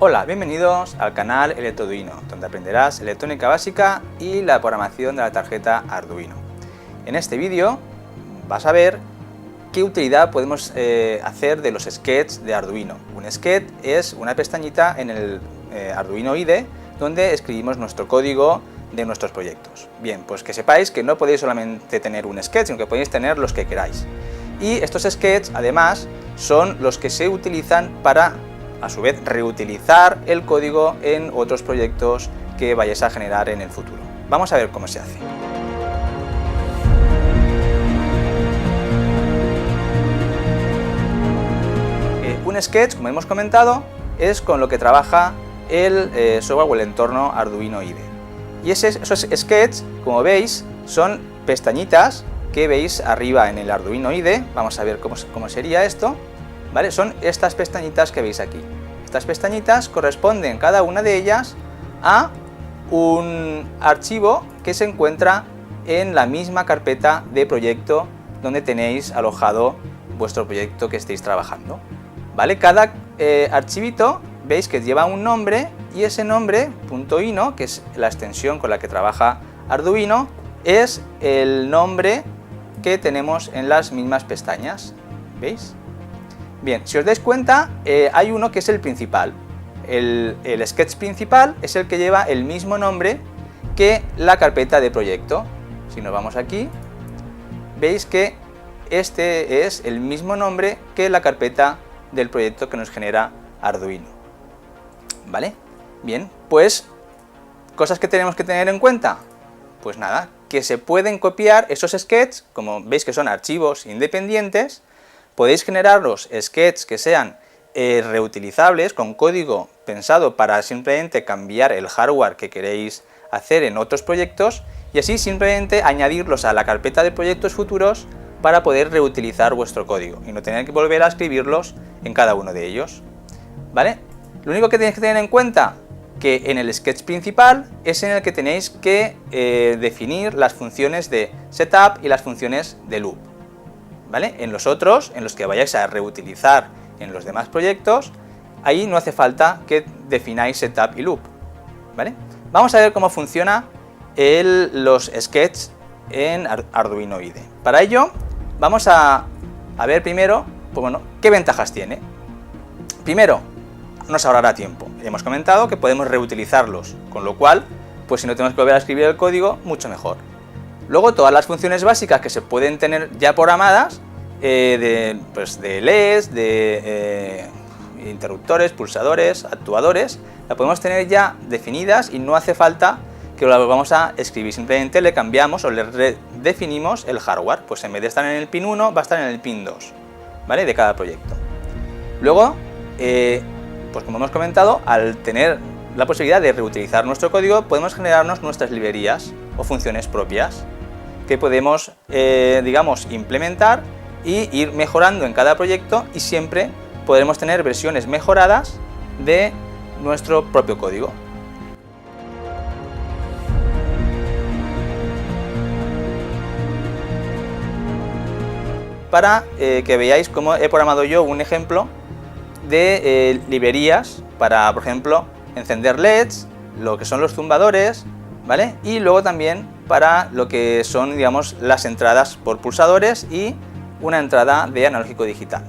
Hola, bienvenidos al canal Electroduino, donde aprenderás electrónica básica y la programación de la tarjeta Arduino. En este vídeo vas a ver qué utilidad podemos hacer de los sketches de Arduino. Un sketch es una pestañita en el Arduino IDE donde escribimos nuestro código de nuestros proyectos. Bien, pues que sepáis que no podéis solamente tener un sketch, sino que podéis tener los que queráis. Y estos sketches, además, son los que se utilizan para, a su vez, reutilizar el código en otros proyectos que vayáis a generar en el futuro. Vamos a ver cómo se hace. Un sketch, como hemos comentado, es con lo que trabaja el software o el entorno Arduino IDE. Y esos sketches, como veis, son pestañitas que veis arriba en el Arduino IDE. Vamos a ver cómo sería esto, ¿vale? Son estas pestañitas que veis aquí. Estas pestañitas corresponden cada una de ellas a un archivo que se encuentra en la misma carpeta de proyecto donde tenéis alojado vuestro proyecto que estéis trabajando, ¿vale? Cada archivito veis que lleva un nombre y ese nombre, .ino, que es la extensión con la que trabaja Arduino, es el nombre que tenemos en las mismas pestañas, ¿veis? Bien, si os dais cuenta, hay uno que es el principal. El sketch principal es el que lleva el mismo nombre que la carpeta de proyecto. Si nos vamos aquí, veis que este es el mismo nombre que la carpeta del proyecto que nos genera Arduino, ¿vale? Bien, pues, cosas que tenemos que tener en cuenta. Pues nada, que se pueden copiar esos sketches, como veis que son archivos independientes. Podéis generar los sketches que sean reutilizables, con código pensado para simplemente cambiar el hardware que queréis hacer en otros proyectos, y así simplemente añadirlos a la carpeta de proyectos futuros para poder reutilizar vuestro código y no tener que volver a escribirlos en cada uno de ellos, ¿vale? Lo único que tenéis que tener en cuenta que en el sketch principal es en el que tenéis que definir las funciones de setup y las funciones de loop, ¿vale? En los otros, en los que vayáis a reutilizar en los demás proyectos, ahí no hace falta que defináis setup y loop, ¿vale? Vamos a ver cómo funciona los sketches en Arduino IDE. Para ello, vamos a ver primero, pues bueno, qué ventajas tiene. Primero, nos ahorrará tiempo. Ya hemos comentado que podemos reutilizarlos, con lo cual, pues si no tenemos que volver a escribir el código, mucho mejor. Luego, todas las funciones básicas que se pueden tener ya programadas, de LEDs, de interruptores, pulsadores, actuadores, las podemos tener ya definidas y no hace falta que lo vamos a escribir. Simplemente le cambiamos o le redefinimos el hardware. Pues en vez de estar en el pin 1, va a estar en el pin 2, ¿vale? De cada proyecto. Luego, pues como hemos comentado, al tener la posibilidad de reutilizar nuestro código, podemos generarnos nuestras librerías o funciones propias que podemos, digamos, implementar y ir mejorando en cada proyecto, y siempre podremos tener versiones mejoradas de nuestro propio código. Para que veáis cómo he programado yo un ejemplo de librerías para, por ejemplo, encender LEDs, lo que son los zumbadores, ¿vale? Y luego también para lo que son, digamos, las entradas por pulsadores y una entrada de analógico digital.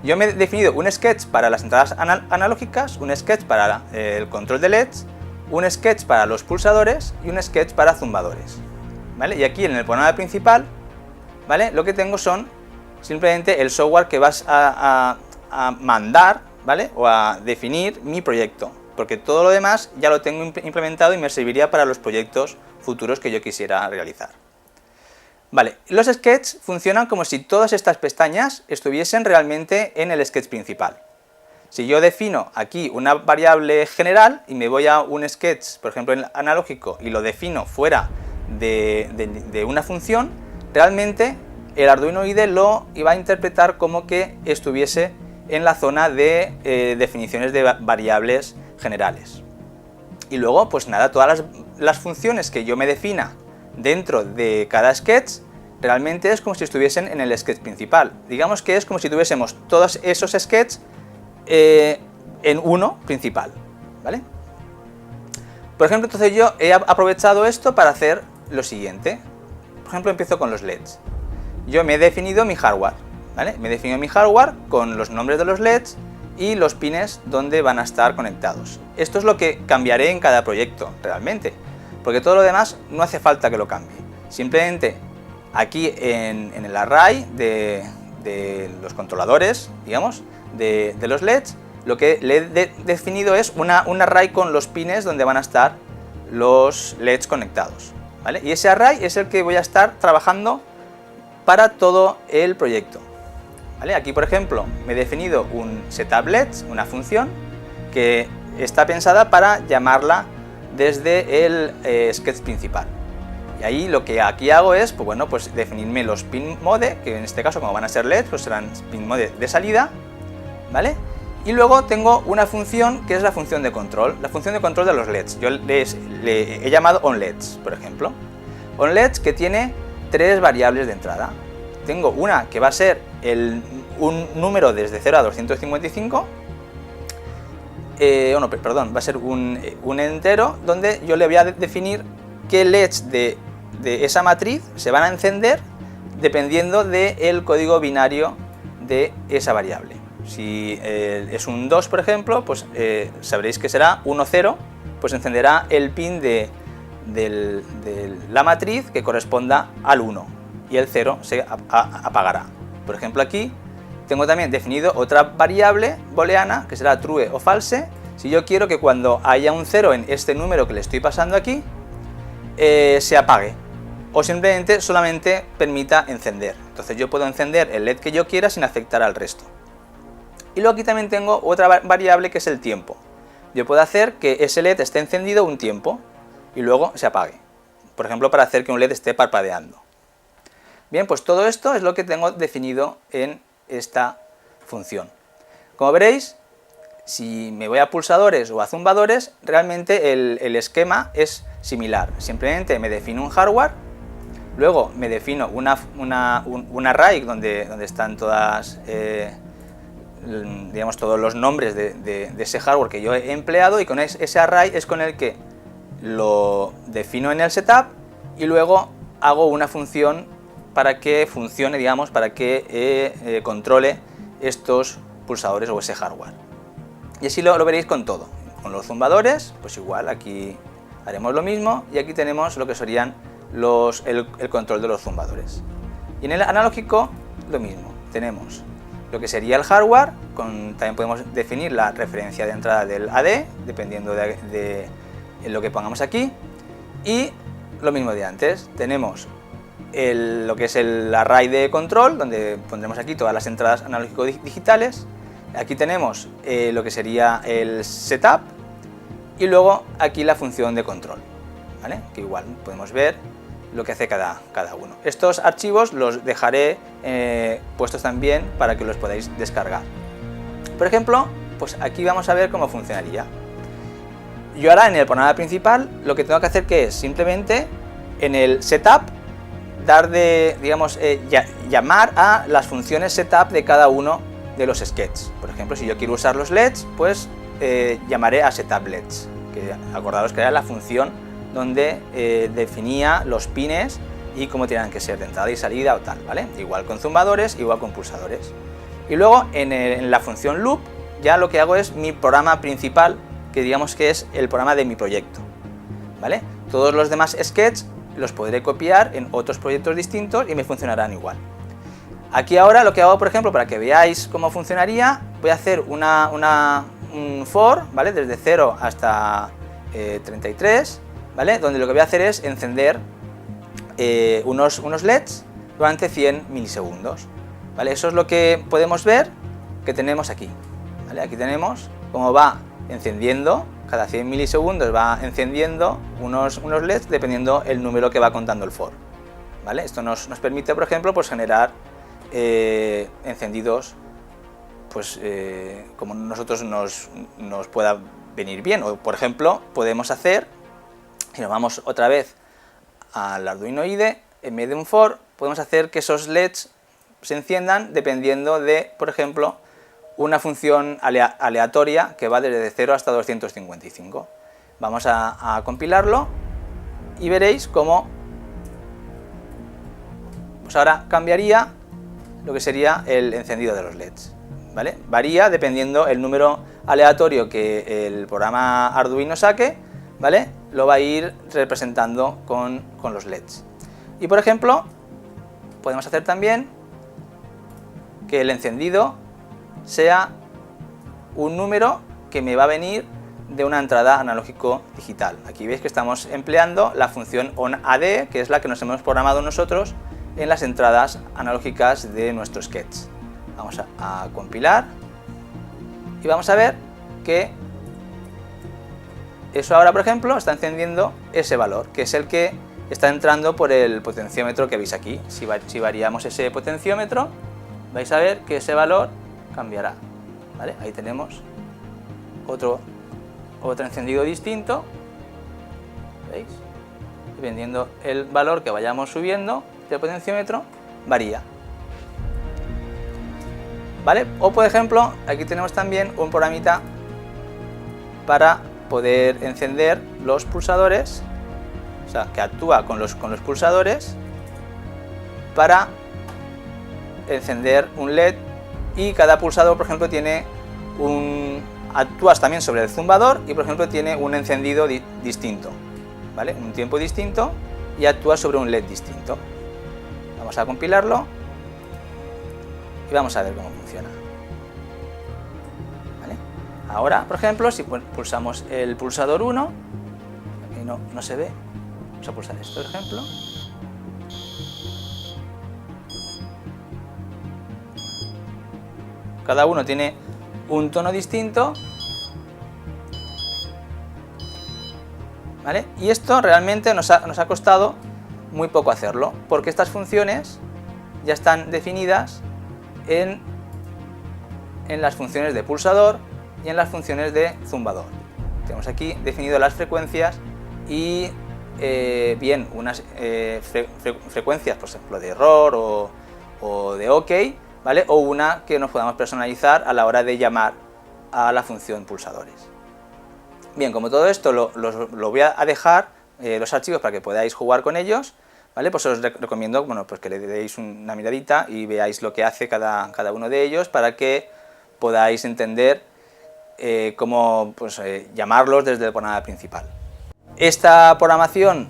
Yo me he definido un sketch para las entradas analógicas, un sketch para el control de LEDs, un sketch para los pulsadores y un sketch para zumbadores, ¿vale? Y aquí en el programa principal, ¿vale?, lo que tengo son simplemente el software que vas a mandar, ¿vale?, o a definir mi proyecto, porque todo lo demás ya lo tengo implementado y me serviría para los proyectos futuros que yo quisiera realizar. Vale, los sketches funcionan como si todas estas pestañas estuviesen realmente en el sketch principal. Si yo defino aquí una variable general y me voy a un sketch, por ejemplo en analógico, y lo defino fuera de una función, realmente el Arduino IDE lo iba a interpretar como que estuviese en la zona de definiciones de variables generales. Y luego, pues nada, todas las funciones que yo me defina dentro de cada sketch realmente es como si estuviesen en el sketch principal. Digamos que es como si tuviésemos todos esos sketches en uno principal, ¿vale? Por ejemplo, entonces yo he aprovechado esto para hacer lo siguiente. Por ejemplo, empiezo con los LEDs. Yo me he definido mi hardware, ¿vale? Me he definido mi hardware con los nombres de los LEDs y los pines donde van a estar conectados. Esto es lo que cambiaré en cada proyecto, realmente, porque todo lo demás no hace falta que lo cambie. Simplemente aquí en el array de los controladores, digamos, de los LEDs, lo que le he definido es un array con los pines donde van a estar los LEDs conectados, ¿vale? Y ese array es el que voy a estar trabajando para todo el proyecto, ¿vale? Aquí, por ejemplo, me he definido un setup LEDs, una función que está pensada para llamarla desde el sketch principal. Y ahí lo que aquí hago es, pues bueno, pues definirme los pin mode, que en este caso como van a ser LEDs, pues serán pin mode de salida, ¿vale? Y luego tengo una función que es la función de control de los LEDs. Yo le he llamado onLEDs, por ejemplo. onLEDs que tiene 3 variables de entrada. Tengo una que va a ser un número desde 0 a 255, va a ser un entero donde yo le voy a definir qué LEDs de esa matriz se van a encender dependiendo del código binario de esa variable. Si es un 2, por ejemplo, pues sabréis que será 1, 0, pues encenderá el pin de la matriz que corresponda al 1 y el 0 se apagará. Por ejemplo, aquí tengo también definido otra variable booleana que será true o false. Si yo quiero que cuando haya un 0 en este número que le estoy pasando aquí, se apague o simplemente solamente permita encender. Entonces yo puedo encender el LED que yo quiera sin afectar al resto. Y luego aquí también tengo otra variable que es el tiempo. Yo puedo hacer que ese LED esté encendido un tiempo y luego se apague. Por ejemplo, para hacer que un LED esté parpadeando. Bien, pues todo esto es lo que tengo definido en esta función. Como veréis, si me voy a pulsadores o a zumbadores, realmente el esquema es similar. Simplemente me defino un hardware, luego me defino un array donde están todas, digamos, todos los nombres de ese hardware que yo he empleado, y con ese array es con el que lo defino en el setup y luego hago una función para que funcione, digamos, para que controle estos pulsadores o ese hardware. Y así lo veréis con todo. Con los zumbadores, pues igual, aquí haremos lo mismo y aquí tenemos lo que serían el control de los zumbadores. Y en el analógico, lo mismo. Tenemos lo que sería el hardware, también podemos definir la referencia de entrada del AD, dependiendo de lo que pongamos aquí. Y lo mismo de antes, tenemos lo que es el array de control, donde pondremos aquí todas las entradas analógico-digitales. Aquí tenemos lo que sería el setup y luego aquí la función de control, ¿vale? Que igual podemos ver lo que hace cada uno. Estos archivos los dejaré puestos también para que los podáis descargar. Por ejemplo, pues aquí vamos a ver cómo funcionaría. Yo ahora en el programa principal lo que tengo que hacer que es simplemente en el setup llamar a las funciones setup de cada uno de los sketches. Por ejemplo, si yo quiero usar los LEDs, pues llamaré a setup LEDs, que acordaros que era la función donde definía los pines y cómo tenían que ser de entrada y salida o tal, ¿vale? Igual con zumbadores, igual con pulsadores. Y luego en la función loop ya lo que hago es mi programa principal, que digamos que es el programa de mi proyecto, ¿vale? Todos los demás sketches los podré copiar en otros proyectos distintos y me funcionarán igual. Aquí ahora lo que hago, por ejemplo, para que veáis cómo funcionaría, voy a hacer un for, ¿vale? Desde 0 hasta 33, ¿vale? Donde lo que voy a hacer es encender unos LEDs durante 100 milisegundos, ¿vale? Eso es lo que podemos ver que tenemos aquí, ¿vale? Aquí tenemos cómo va encendiendo, cada 100 milisegundos va encendiendo unos LEDs dependiendo el número que va contando el for, ¿vale? Esto nos permite, por ejemplo, pues generar encendidos pues como nosotros nos pueda venir bien. O por ejemplo podemos hacer, si nos vamos otra vez al Arduino IDE, en vez de un for podemos hacer que esos LEDs se enciendan dependiendo de, por ejemplo, una función aleatoria que va desde 0 hasta 255. Vamos a compilarlo y veréis cómo pues ahora cambiaría lo que sería el encendido de los LEDs, ¿vale? Varía dependiendo el número aleatorio que el programa Arduino saque, ¿vale? Lo va a ir representando con los LEDs. Y por ejemplo, podemos hacer también que el encendido sea un número que me va a venir de una entrada analógico digital. Aquí veis que estamos empleando la función onAD, que es la que nos hemos programado nosotros en las entradas analógicas de nuestro sketch. Vamos a compilar y vamos a ver que eso ahora, por ejemplo, está encendiendo ese valor, que es el que está entrando por el potenciómetro que veis aquí. Si variamos ese potenciómetro, vais a ver que ese valor cambiará, ¿vale? Ahí tenemos otro encendido distinto, ¿veis? Dependiendo el valor que vayamos subiendo del potenciómetro, varía, ¿vale? O por ejemplo, aquí tenemos también un programita para poder encender los pulsadores, o sea, que actúa con los pulsadores para encender un LED, y cada pulsador, por ejemplo, tiene actúas también sobre el zumbador y, por ejemplo, tiene un encendido distinto, ¿vale? Un tiempo distinto, y actúa sobre un LED distinto. Vamos a compilarlo y vamos a ver cómo funciona, ¿vale? Ahora, por ejemplo, si pulsamos el pulsador 1, aquí no se ve, vamos a pulsar esto, por ejemplo. Cada uno tiene un tono distinto, ¿vale? Y esto realmente nos ha costado muy poco hacerlo, porque estas funciones ya están definidas en las funciones de pulsador y en las funciones de zumbador. Tenemos aquí definido las frecuencias y bien unas frecuencias, por ejemplo, de error o de OK, ¿vale? O una que nos podamos personalizar a la hora de llamar a la función pulsadores. Bien, como todo esto lo voy a dejar los archivos para que podáis jugar con ellos, ¿vale? Pues os recomiendo, bueno, pues que le deis una miradita y veáis lo que hace cada uno de ellos, para que podáis entender cómo pues, llamarlos desde el programa principal. Esta programación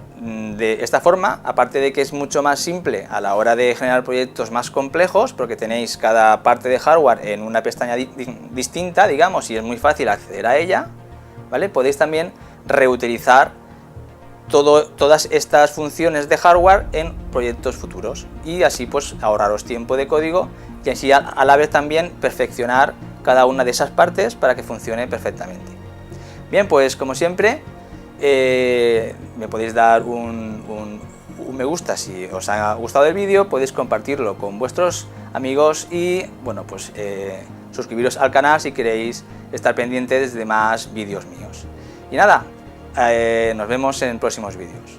de esta forma, aparte de que es mucho más simple a la hora de generar proyectos más complejos, porque tenéis cada parte de hardware en una pestaña distinta, digamos, y es muy fácil acceder a ella, ¿vale? Podéis también reutilizar todas estas funciones de hardware en proyectos futuros, y así pues ahorraros tiempo de código, y así a la vez también perfeccionar cada una de esas partes para que funcione perfectamente. Bien, pues como siempre, me podéis dar un me gusta si os ha gustado el vídeo, podéis compartirlo con vuestros amigos y, bueno, pues suscribiros al canal si queréis estar pendientes de más vídeos míos. Y nada, nos vemos en próximos vídeos.